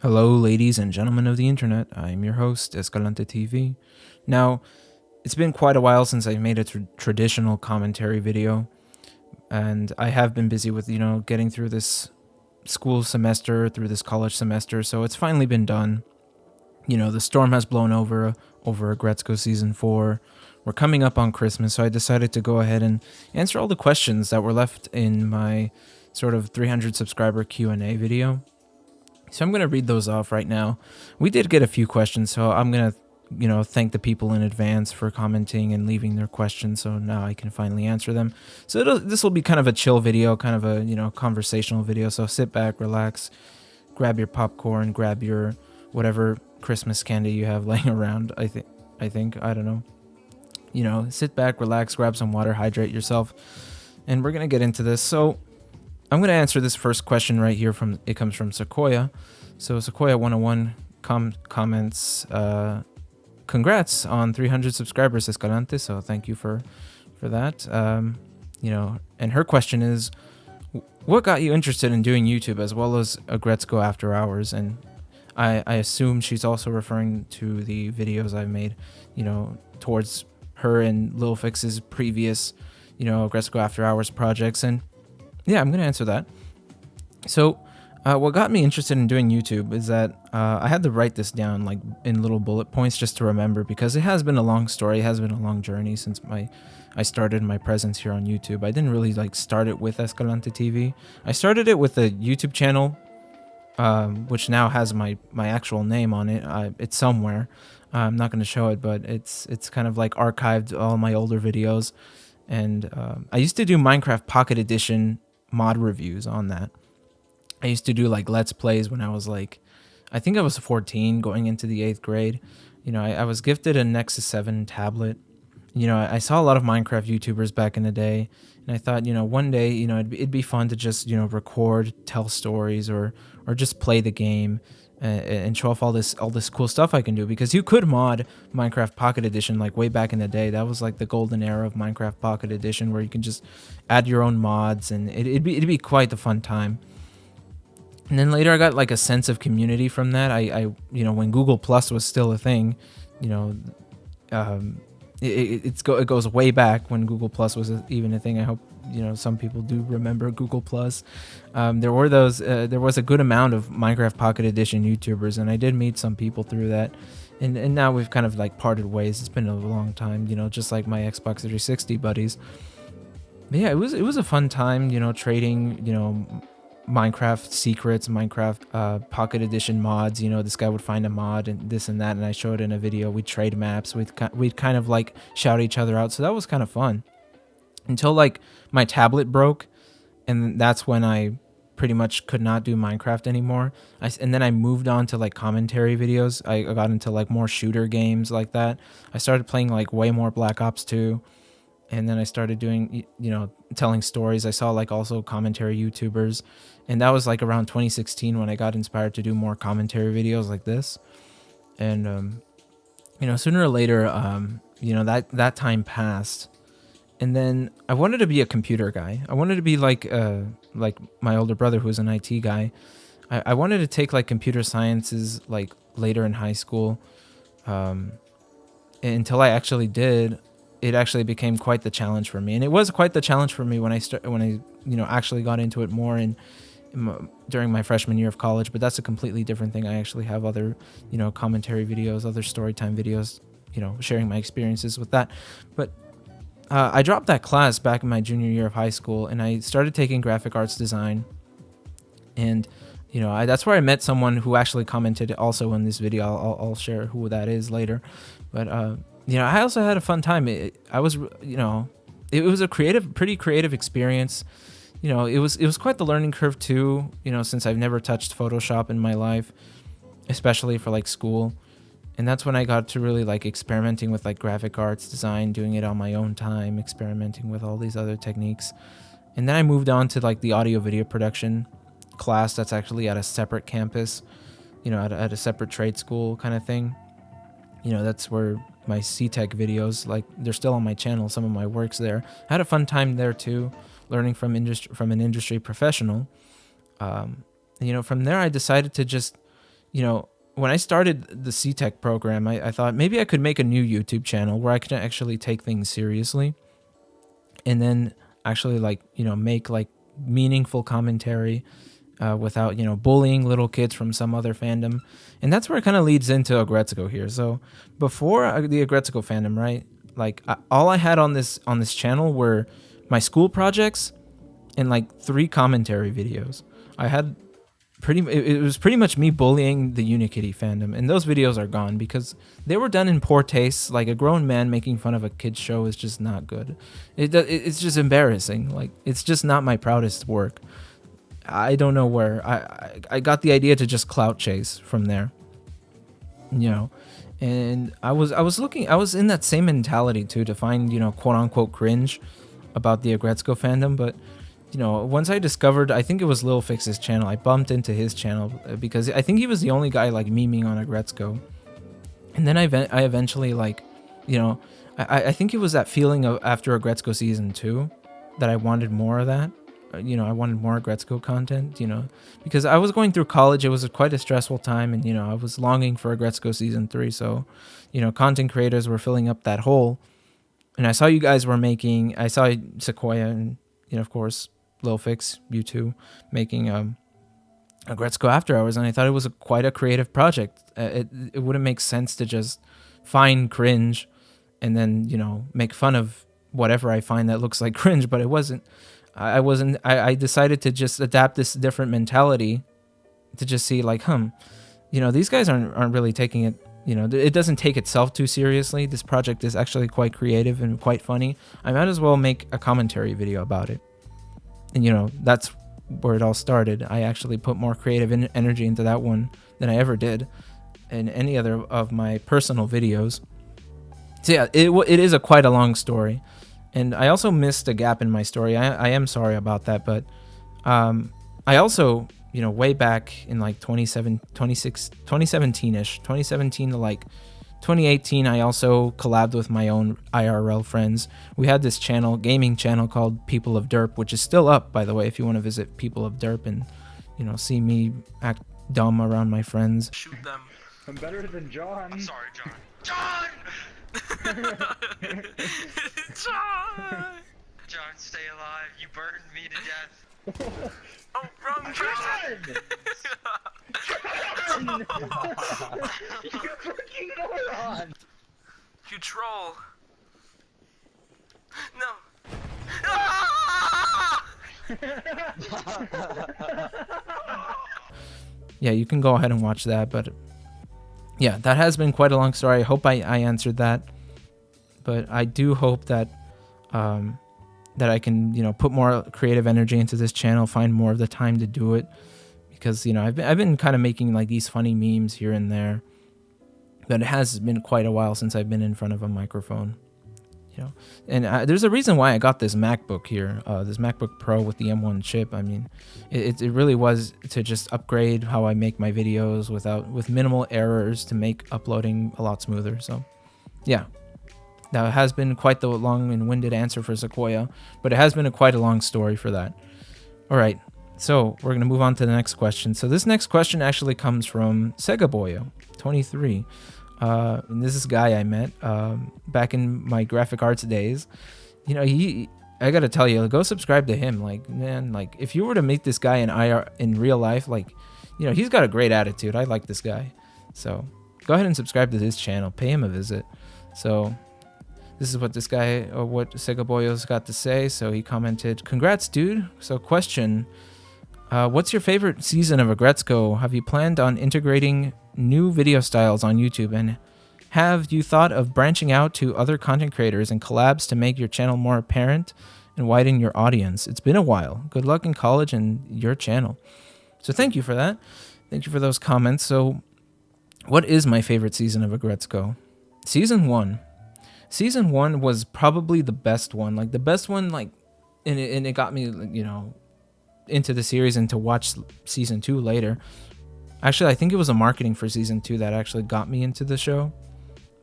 Hello, ladies and gentlemen of the internet. I'm your host, Escalante TV. Now, it's been quite a while since I made a traditional commentary video, and I have been busy with, getting through this school semester, through this college semester, so it's finally been done. The storm has blown over Agretzko season 4. We're coming up on Christmas, so I decided to go ahead and answer all the questions that were left in my sort of 300 subscriber Q&A video. So I'm going to read those off right now. We did get a few questions, so I'm going to, thank the people in advance for commenting and leaving their questions, so now I can finally answer them. So this will be kind of a chill video, kind of a, conversational video, so sit back, relax, grab your popcorn, grab your whatever Christmas candy you have laying around, I think, I don't know. Sit back, relax, grab some water, hydrate yourself, and we're going to get into this. So I'm going to answer this first question right here. It comes from Sequoia. So Sequoia 101 comments, congrats on 300 subscribers, Escalante. So thank you for that. And her question is, what got you interested in doing YouTube as well as Agretzko After Hours? And I assume she's also referring to the videos I've made, towards her and Lil Fix's previous, Agretzko After Hours projects. And yeah, I'm going to answer that. So what got me interested in doing YouTube is that I had to write this down like in little bullet points just to remember, because it has been a long story. It has been a long journey since I started my presence here on YouTube. I didn't really start it with Escalante TV. I started it with a YouTube channel, which now has my actual name on it. It's somewhere. I'm not going to show it, but it's kind of like archived all my older videos. And I used to do Minecraft Pocket Edition mod reviews on that. I used to do Let's Plays when I was I think I was 14 going into the 8th grade. I was gifted a Nexus 7 tablet. I saw a lot of Minecraft YouTubers back in the day, and I thought, one day, it'd be fun to just, record, tell stories, or just play the game and show off all this cool stuff I can do, because you could mod Minecraft Pocket Edition way back in the day. That was the golden era of Minecraft Pocket Edition, where you can just add your own mods, and it'd be quite a fun time. And then later I got a sense of community from that. I when Google Plus was still a thing, it goes way back when Google Plus was even a thing. I hope some people do remember Google Plus. There was a good amount of Minecraft Pocket Edition YouTubers, and I did meet some people through that. And now we've kind of parted ways. It's been a long time, just like my Xbox 360 buddies. But yeah, it was a fun time, trading, Minecraft secrets, Minecraft Pocket Edition mods. This guy would find a mod and this and that, and I showed it in a video. We'd trade maps. We'd kind of shout each other out. So that was kind of fun. Until my tablet broke, and that's when I pretty much could not do Minecraft anymore. And then I moved on to commentary videos. I got into more shooter games like that. I started playing way more Black Ops 2. And then I started doing, telling stories. I saw also commentary YouTubers. And that was around 2016 when I got inspired to do more commentary videos like this. And, sooner or later, that time passed. And then I wanted to be a computer guy. I wanted to be like my older brother, who was an IT guy. I wanted to take computer sciences later in high school. Until I actually did. It actually became quite the challenge for me, and it was quite the challenge for me when I actually got into it more during my freshman year of college. But that's a completely different thing. I actually have other commentary videos, other story time videos, sharing my experiences with that. But I dropped that class back in my junior year of high school, and I started taking graphic arts design. And that's where I met someone who actually commented also in this video. I'll share who that is later, but I also had a fun time. It was a pretty creative experience. It was quite the learning curve too, since I've never touched Photoshop in my life, especially for school. And that's when I got to really experimenting with graphic arts design, doing it on my own time, experimenting with all these other techniques. And then I moved on to the audio video production class that's actually at a separate campus, at a separate trade school kind of thing. That's where my C-Tech videos, they're still on my channel, some of my works there. I had a fun time there too, learning from an industry professional. From there I decided to just when I started the C-Tech program, I thought maybe I could make a new YouTube channel where I could actually take things seriously, and then actually make like meaningful commentary without bullying little kids from some other fandom. And that's where it kind of leads into Agretzko here. So before the Agretzko fandom, right, all I had on this channel were my school projects and like 3 commentary videos. I had it was pretty much me bullying the Unikitty fandom, and those videos are gone because they were done in poor taste. Like, a grown man making fun of a kid's show is just not good. It's just embarrassing. Like, it's just not my proudest work. I don't know where I got the idea to just clout chase from there, and I was in that same mentality too, to find quote unquote cringe about the Agretzko fandom. But once I discovered, I think it was Lil Fix's channel, I bumped into his channel because I think he was the only guy like memeing on Agretzko. And then I eventually I think it was that feeling of after Agretzko season 2 that I wanted more of that. I wanted more Agretzko content, because I was going through college. It was quite a stressful time, and I was longing for Agretzko season 3. So, content creators were filling up that hole, and I saw you guys were making. I saw Sequoia and of course Lil Fix, you two, making Agretzko After Hours, and I thought it was quite a creative project. It wouldn't make sense to just find cringe and then make fun of whatever I find that looks like cringe, but it wasn't. I decided to just adapt this different mentality to just see these guys aren't really taking it, it doesn't take itself too seriously. This project is actually quite creative and quite funny. I might as well make a commentary video about it. And that's where it all started. I actually put more creative energy into that one than I ever did in any other of my personal videos. So yeah, it is quite a long story. And I also missed a gap in my story. I am sorry about that, but I also, way back in like 2017-ish, 2017 to like 2018, I also collabed with my own IRL friends. We had this gaming channel called People of Derp, which is still up, by the way, if you want to visit People of Derp and, see me act dumb around my friends. Shoot them. I'm better than John. I'm sorry, John. John! John! John, stay alive. You burned me to death. Oh, wrong person! John! You freaking moron! You troll. No. Yeah, you can go ahead and watch that, but yeah, that has been quite a long story. I hope I answered that, but I do hope that that I can put more creative energy into this channel, find more of the time to do it, because I've been kind of making like these funny memes here and there, but it has been quite a while since I've been in front of a microphone. And there's a reason why I got this MacBook here, this MacBook Pro with the M1 chip. I mean, it really was to just upgrade how I make my videos with minimal errors to make uploading a lot smoother. So, yeah, that has been quite the long and winded answer for Sequoia, but it has been quite a long story for that. All right, so we're gonna move on to the next question. So this next question actually comes from Segaboyo23. And this is a guy I met back in my graphic arts days. I gotta tell you, go subscribe to him. Like, man, like if you were to meet this guy in real life, like, he's got a great attitude. I like this guy. So go ahead and subscribe to his channel. Pay him a visit. So this is what what Segaboyo's got to say. So he commented, "Congrats, dude." So question, what's your favorite season of Agretzko? Have you planned on integrating new video styles on YouTube, and have you thought of branching out to other content creators and collabs to make your channel more apparent and widen your audience? It's been a while. Good luck in college and your channel. So thank you for that. Thank you for those comments. So what is my favorite season of Agretzko? Season 1. Season 1 was probably the best one. Like the best one, like, and it got me, into the series and to watch season 2 later. Actually, I think it was the marketing for season 2 that actually got me into the show.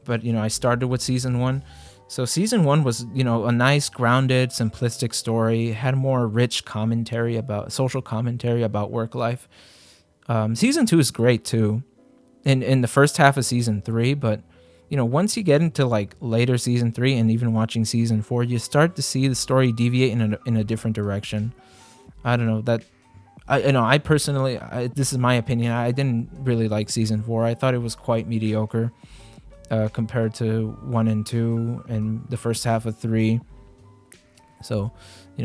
But, I started with season 1. So season 1 was, a nice, grounded, simplistic story. It had more rich commentary social commentary about work life. Season 2 is great too. in the first half of season 3, but once you get into like later season 3 and even watching season 4, you start to see the story deviate in a different direction. I don't know that. I personally, this is my opinion. I didn't really like season 4. I thought it was quite mediocre compared to 1 and 2 and the first half of 3. So,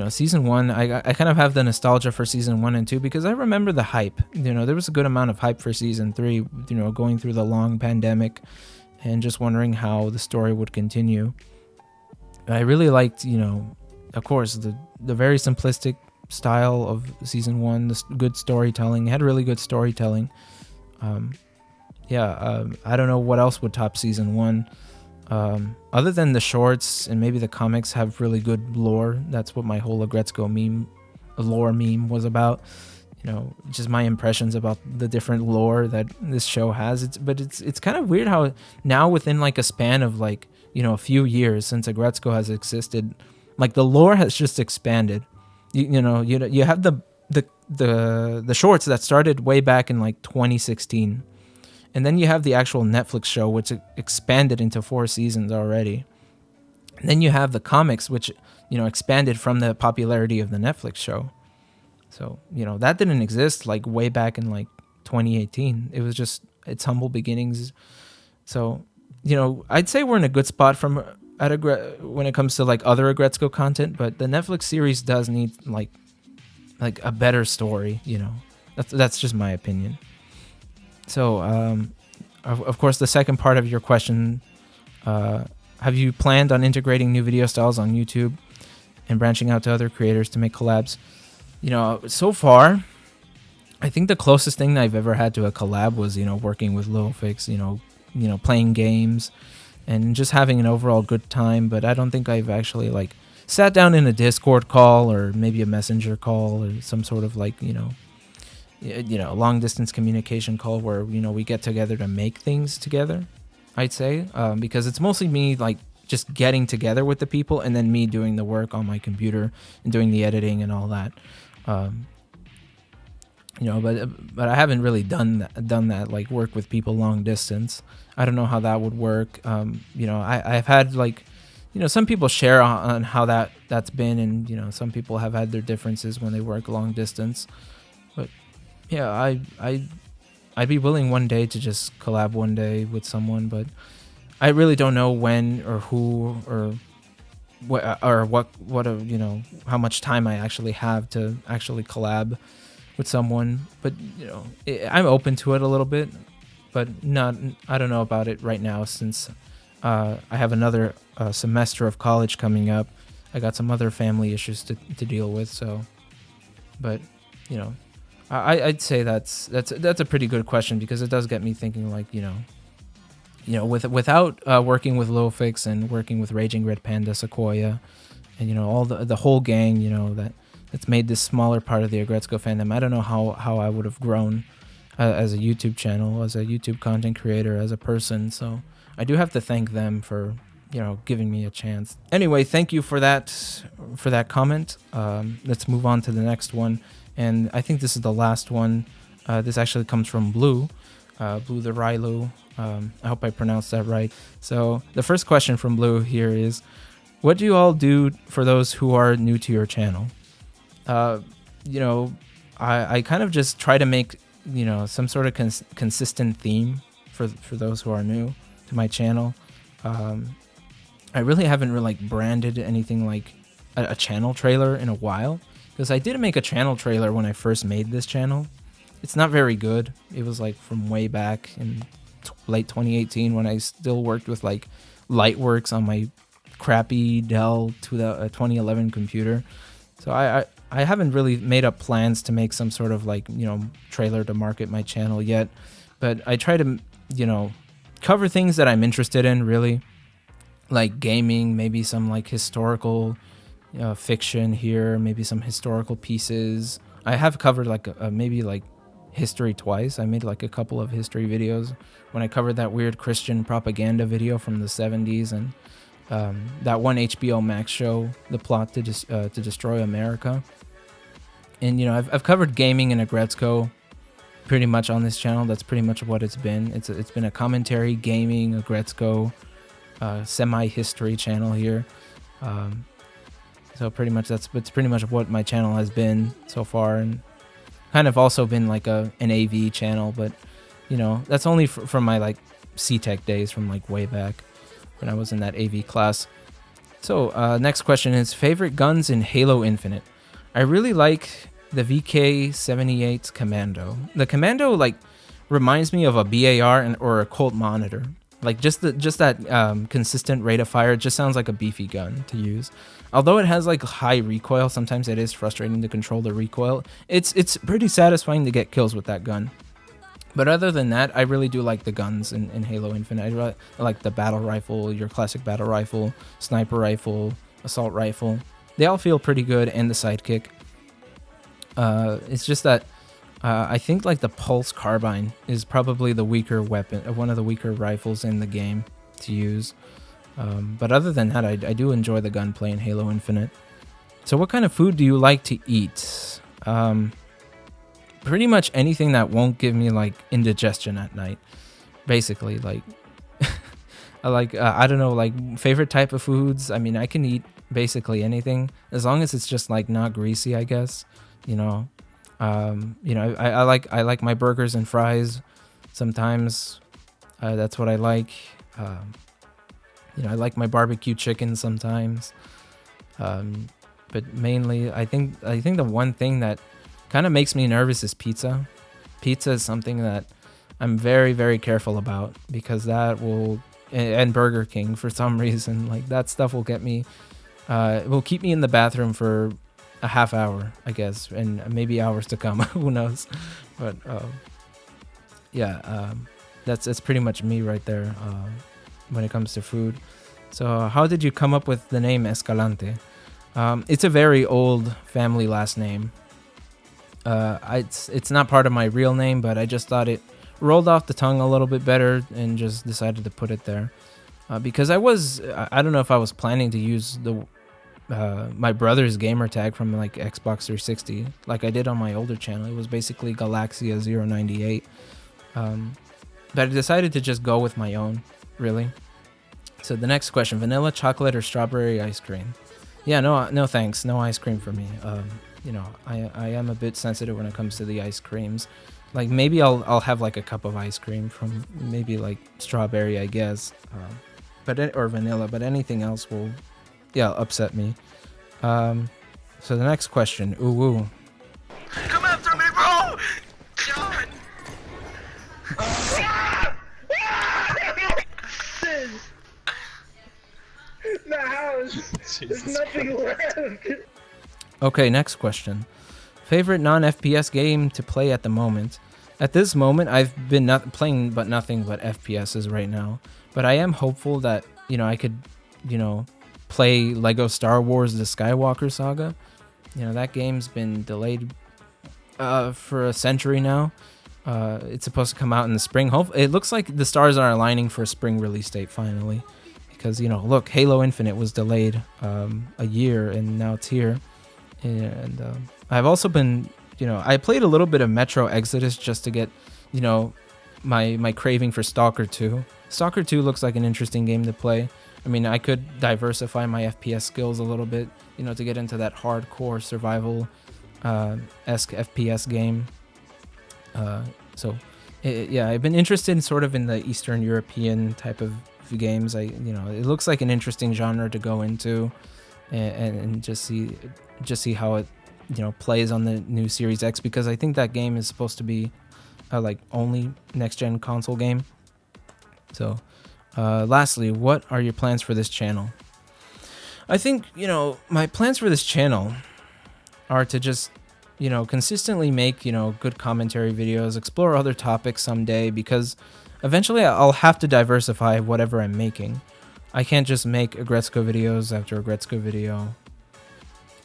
season 1, I kind of have the nostalgia for season 1 and 2 because I remember the hype. There was a good amount of hype for season 3, going through the long pandemic and just wondering how the story would continue. I really liked, of course, the very simplistic style of season 1, the good storytelling. It had really good storytelling. I don't know what else would top season 1. Other than the shorts and maybe the comics have really good lore. That's what my whole Agretzko lore meme was about. Just my impressions about the different lore that this show has. It's kind of weird how now within like a span of like, a few years since Agretzko has existed, like the lore has just expanded. You have the shorts that started way back in like 2016. And then you have the actual Netflix show, which expanded into 4 seasons already. And then you have the comics, which, expanded from the popularity of the Netflix show. So, that didn't exist like way back in like 2018. It was just its humble beginnings. So, I'd say we're in a good spot when it comes to like other Agretzko content, but the Netflix series does need like a better story, That's just my opinion. So, of course, the second part of your question, have you planned on integrating new video styles on YouTube and branching out to other creators to make collabs? So far, I think the closest thing I've ever had to a collab was, working with Lilfix, playing games and just having an overall good time. But I don't think I've actually like sat down in a Discord call or maybe a Messenger call or some sort of like, long distance communication call where we get together to make things together. I'd say because it's mostly me like just getting together with the people and then me doing the work on my computer and doing the editing and all that. But I haven't really done that like work with people long distance. I don't know how that would work. I've had like some people share on how that's been, and some people have had their differences when they work long distance. But yeah, I'd be willing one day to just collab one day with someone, but I really don't know when or who or what how much time I actually have to actually collab with someone. But I'm open to it a little bit, but I don't know about it right now since I have another semester of college coming up. I got some other family issues to deal with, so but I'd say that's a pretty good question because it does get me thinking like without working with Lilfix and working with Raging Red Panda, Sequoia, and all the whole gang that's made this smaller part of the Agretzko fandom. I don't know how I would have grown as a YouTube channel, as a YouTube content creator, as a person. So I do have to thank them for giving me a chance. Anyway, thank you for that comment. Let's move on to the next one. And I think this is the last one. This actually comes from Blue the Rylu. I hope I pronounced that right. So the first question from Blue here is, what do you all do for those who are new to your channel? I kind of just try to make, some sort of consistent theme for those who are new to my channel. I really haven't really branded anything like a channel trailer in a while, because I did make a channel trailer when I first made this channel. It's not very good. It was from way back in late 2018 when I still worked with Lightworks on my crappy Dell 2011 computer. So I haven't really made up plans to make some sort of trailer to market my channel yet, but I try to cover things that I'm interested in, really, like gaming, maybe some historical fiction here, maybe some historical pieces. I have covered maybe history twice. I made a couple of history videos when I covered that weird Christian propaganda video from the 70s and that one HBO Max show, The Plot to Destroy America. And I've covered gaming in Agretzko pretty much on this channel. That's pretty much what it's been. It's been a commentary, gaming, Agretzko, semi-history channel here. So pretty much it's pretty much what my channel has been so far, and kind of also been like an AV channel, but you know, that's only from my like C-Tech days from like way back when I was in that AV class. So next question is favorite guns in Halo Infinite. I really like the VK-78 Commando. The Commando like reminds me of a BAR or a Colt Monitor. Like just that consistent rate of fire. It just sounds like a beefy gun to use. Although it has like high recoil, sometimes it is frustrating to control the recoil. It's pretty satisfying to get kills with that gun. But other than that, I really do like the guns in Halo Infinite. I like the battle rifle, your classic battle rifle, sniper rifle, assault rifle. They all feel pretty good, and the sidekick. It's just that I think like the pulse carbine is probably the weaker weapon, one of the weaker rifles in the game to use. But other than that, I do enjoy the gunplay in Halo Infinite. So what kind of food do you like to eat? Pretty much anything that won't give me like indigestion at night. Basically, like I like I don't know, like favorite type of foods. I mean, I can eat basically anything as long as it's just like not greasy, I guess. You know, I like my burgers and fries. Sometimes that's what I like. You know, I like my barbecue chicken sometimes. But mainly, I think the one thing that kind of makes me nervous is pizza. Pizza is something that I'm very, very careful about, because that will, and Burger King for some reason, like that stuff will get me, it will keep me in the bathroom for a half hour, I guess, and maybe hours to come. Who knows? But yeah, that's pretty much me right there when it comes to food. So how did you come up with the name Escalante? It's a very old family last name. It's not part of my real name, but I just thought it rolled off the tongue a little bit better and just decided to put it there. Because I don't know if I was planning to use my brother's gamer tag from like Xbox 360 like I did on my older channel. It was basically Galaxia098. But I decided to just go with my own, really. So the next question, vanilla, chocolate, or strawberry ice cream? Yeah, no thanks. No ice cream for me. You know, I am a bit sensitive when it comes to the ice creams. Like maybe I'll have like a cup of ice cream from maybe like strawberry, I guess, or vanilla. But anything else will, yeah, upset me. So the next question, ooh. Come after me, bro! John! The house. There's nothing left. Okay, next question. Favorite non-FPS game to play at the moment? At this moment, I've been playing nothing but FPSs right now. But I am hopeful that, you know, I could, you know, play Lego Star Wars The Skywalker Saga. You know, that game's been delayed for a century now. It's supposed to come out in the spring. It looks like the stars are aligning for a spring release date finally. Because, you know, look, Halo Infinite was delayed a year, and now it's here. And I've also been, you know, I played a little bit of Metro Exodus just to get, you know, my craving for Stalker 2. Stalker 2 looks like an interesting game to play. I mean, I could diversify my FPS skills a little bit, you know, to get into that hardcore survival esque FPS game. Yeah, I've been interested in sort of in the Eastern European type of games. You know, it looks like an interesting genre to go into, and just see how it, you know, plays on the new Series X, because I think that game is supposed to be like only next gen console game. So lastly, what are your plans for this channel? I think, you know, my plans for this channel are to just, you know, consistently make, you know, good commentary videos, explore other topics someday, because eventually I'll have to diversify whatever I'm making. I can't just make Agretzko videos after Agretzko video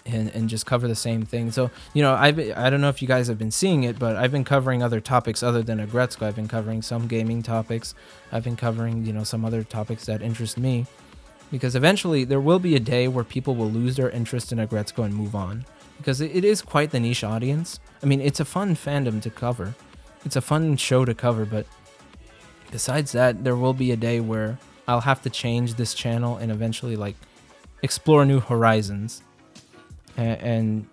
and just cover the same thing. So, you know, I don't know if you guys have been seeing it, but I've been covering other topics other than Agretzko. I've been covering some gaming topics. I've been covering, you know, some other topics that interest me, because eventually there will be a day where people will lose their interest in Agretzko and move on, because it is quite the niche audience. I mean, it's a fun fandom to cover. it's a fun show to cover, but besides that, there will be a day where I'll have to change this channel and eventually like explore new horizons. And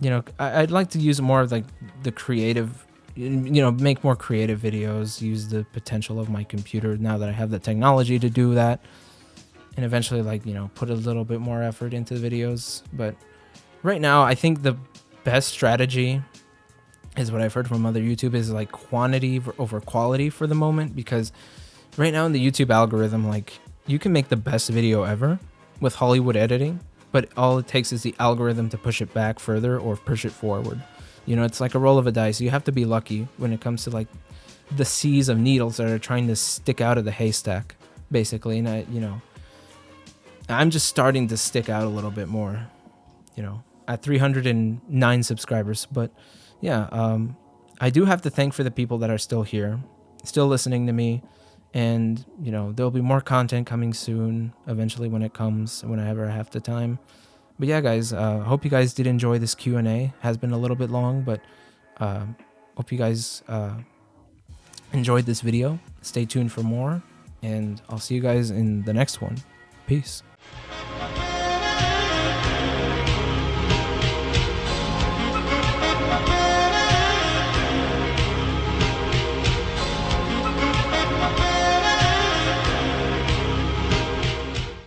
you know, I'd like to use more of like the creative, you know, make more creative videos, use the potential of my computer now that I have the technology to do that, and eventually like, you know, put a little bit more effort into the videos. But right now, I think the best strategy is what I've heard from other YouTube is like quantity over quality for the moment, because right now in the YouTube algorithm, like you can make the best video ever with Hollywood editing, but all it takes is the algorithm to push it back further or push it forward. You know, it's like a roll of a dice. You have to be lucky when it comes to like the seas of needles that are trying to stick out of the haystack, basically. And you know, I'm just starting to stick out a little bit more, you know, at 309 subscribers. But yeah, I do have to thank for the people that are still here, still listening to me. And, you know, there'll be more content coming soon, eventually when it comes, whenever I have the time. But yeah, guys, hope you guys did enjoy this Q&A. Has been a little bit long, but hope you guys enjoyed this video. Stay tuned for more, and I'll see you guys in the next one. Peace.